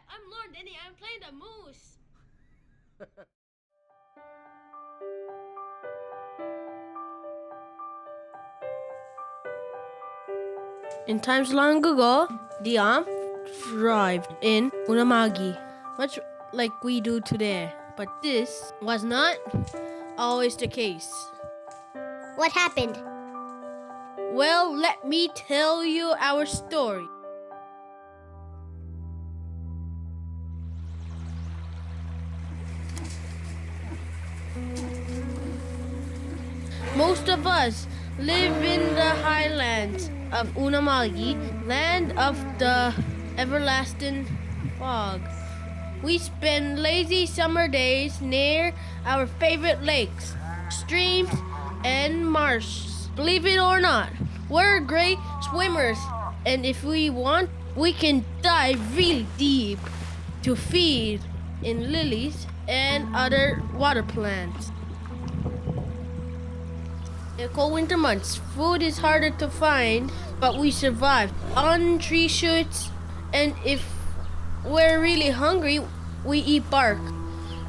I'm Lorne Denny. I'm playing the moose. In times long ago, Tiam thrived in Unama'ki, much like we do today. But this was not always the case. What happened? Well, let me tell you our story. Most of us live in the highlands of Unama'ki, land of the everlasting fog. We spend lazy summer days near our favorite lakes, streams, and marshes. Believe it or not, we're great swimmers, and if we want, we can dive really deep to feed in lilies and other water plants. In cold winter months, food is harder to find, but we survive on tree shoots, and if we're really hungry, we eat bark.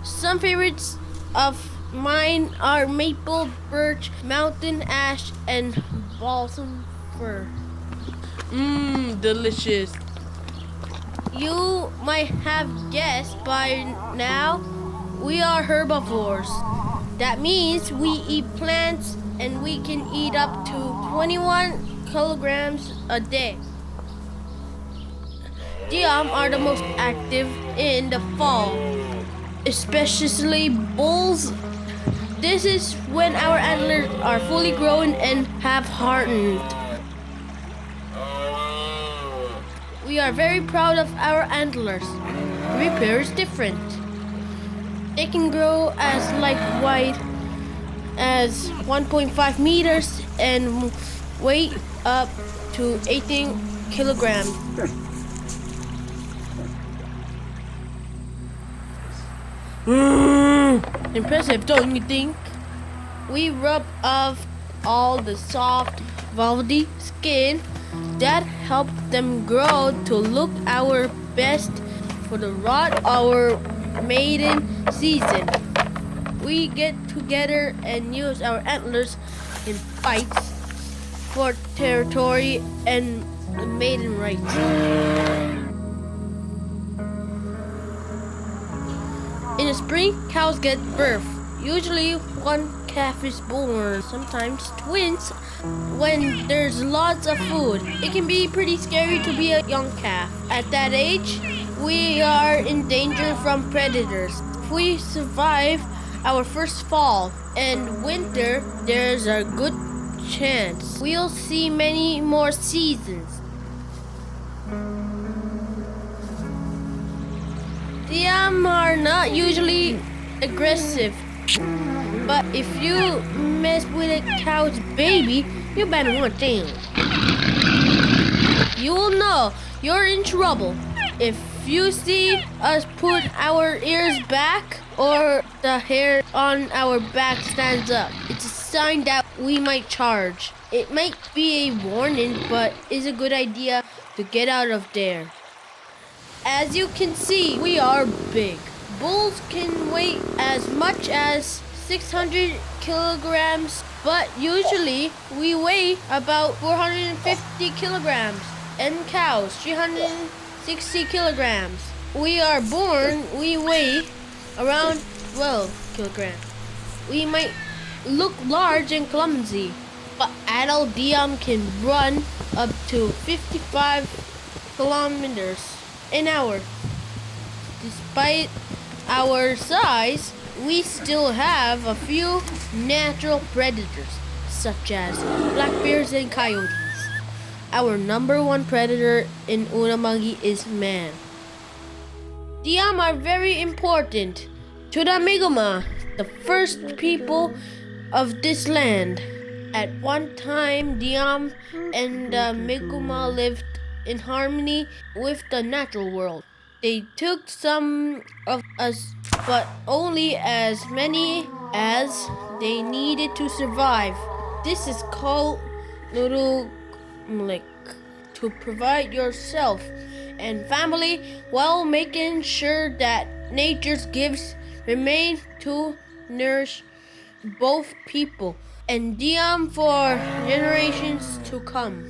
Some favorites of mine are maple, birch, mountain ash, and balsam fir. Delicious. You might have guessed by now, we are herbivores. That means we eat plants and we can eat up to 21 kilograms a day. Tiam are the most active in the fall, especially bulls. This is when our antlers are fully grown and have hardened. We are very proud of our antlers. Repair is different. They can grow as wide as 1.5 meters and weigh up to 18 kilograms. Impressive, don't you think? We rub off all the soft, velvety skin that help them grow to look our best for the rot our maiden season. We get together and use our antlers in fights for territory and maiden rights. In the spring, cows get birth. Usually one calf is born, sometimes twins. When there's lots of food, it can be pretty scary to be a young calf. At that age, we are in danger from predators. If we survive our first fall and winter, there's a good chance we'll see many more seasons. Tiam are not usually aggressive, but if you mess with a cow's baby, you better one thing. You will know you're in trouble if you see us put our ears back or the hair on our back stands up. It's a sign that we might charge. It might be a warning, but it's a good idea to get out of there. As you can see, we are big. Bulls can weigh as much as 600 kilograms, but usually we weigh about 450 kilograms, and cows 360 kilograms. We are born, we weigh around 12 kilograms. We might look large and clumsy, but adult Tiam can run up to 55 kilometers an hour. Despite our size, we still have a few natural predators, such as black bears and coyotes. Our number one predator in Unama'ki is man. Tiam are very important to the Mi'kmaq, the first people of this land. At one time, Tiam and the Mi'kmaq lived in harmony with the natural world. They took some of us, but only as many as they needed to survive. This is called Nuruk, to provide yourself and family while making sure that nature's gifts remain to nourish both people and Tiam for generations to come.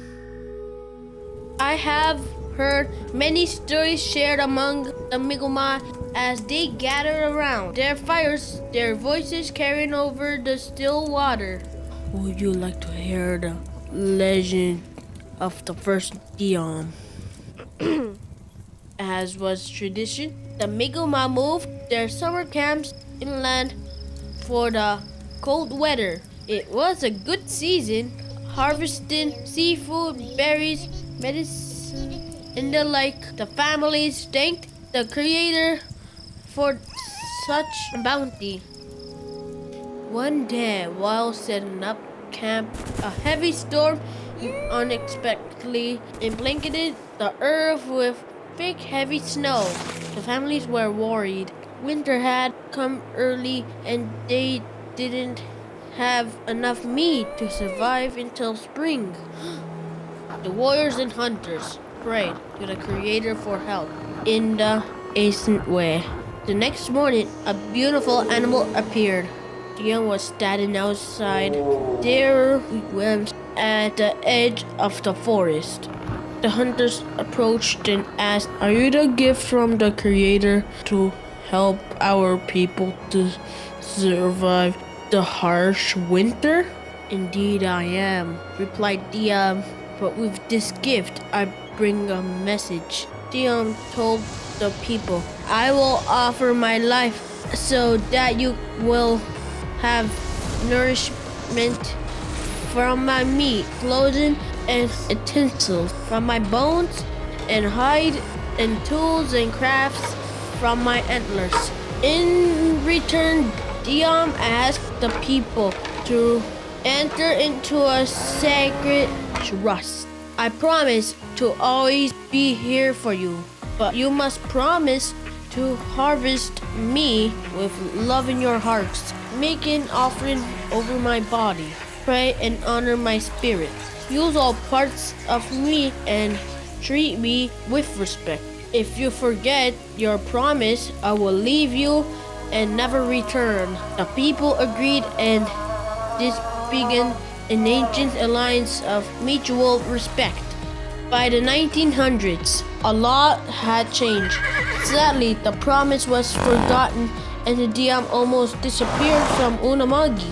I have heard many stories shared among the Mi'kmaq as they gather around their fires, their voices carrying over the still water. Would you like to hear the legend of the first Tiam? As was tradition, the Mi'kmaq moved their summer camps inland for the cold weather. It was a good season, harvesting seafood, berries, medicine, and the like. The families thanked the Creator for such bounty. One day, while setting up camp, a heavy storm unexpectedly blanketed the earth with thick, heavy snow. The families were worried. Winter had come early and they didn't have enough meat to survive until spring. The warriors and hunters prayed to the Creator for help in the ancient way. The next morning, a beautiful animal appeared. Tiam was standing outside their wigwams at the edge of the forest. The hunters approached and asked, "Are you the gift from the Creator to help our people to survive the harsh winter?" "Indeed I am," replied Tiam. "But with this gift I bring a message." Tiam told the people, "I will offer my life so that you will have nourishment from my meat, clothing, and utensils, from my bones and hide, and tools and crafts from my antlers." In return, Tiam asked the people to enter into a sacred trust. "I promise to always be here for you, but you must promise to harvest me with love in your hearts. Make an offering over my body. Pray and honor my spirit. Use all parts of me and treat me with respect. If you forget your promise, I will leave you and never return." The people agreed, and this began an ancient alliance of mutual respect. By the 1900s, a lot had changed. Sadly, the promise was forgotten and the Tiam almost disappeared from Unama'ki.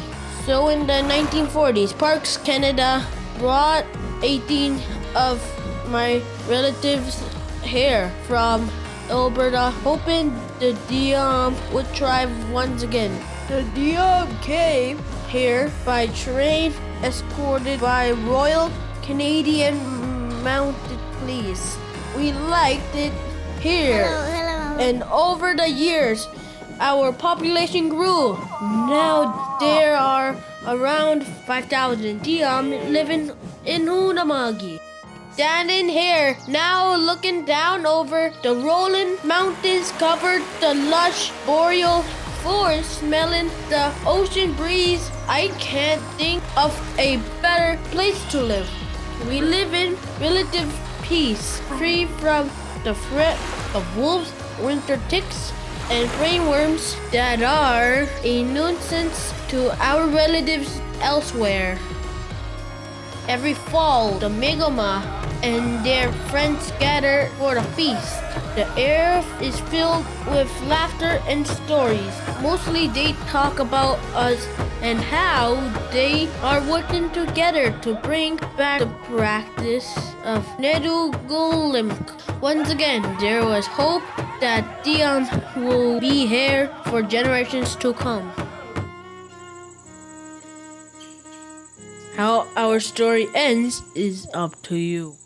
So in the 1940s, Parks Canada brought 18 of my relatives here from Alberta, hoping the Tiam would thrive once again. The Tiam came here by train, escorted by Royal Canadian Mounted Police. We liked it here. Hello. And over the years, our population grew. Now there are around 5,000 Tiam living in Unama'ki. Standing here now, looking down over the rolling mountains, covered the lush boreal forest, smelling the ocean breeze, I can't think of a better place to live. We live in relative peace, free from the threat of wolves, winter ticks, and brainworms that are a nuisance to our relatives elsewhere. Every fall, the Mi'kmaq and their friends gather for the feast. The air is filled with laughter and stories. Mostly they talk about us and how they are working together to bring back the practice of Nedugulimk. Once again, there was hope that Tiam will be here for generations to come. How our story ends is up to you.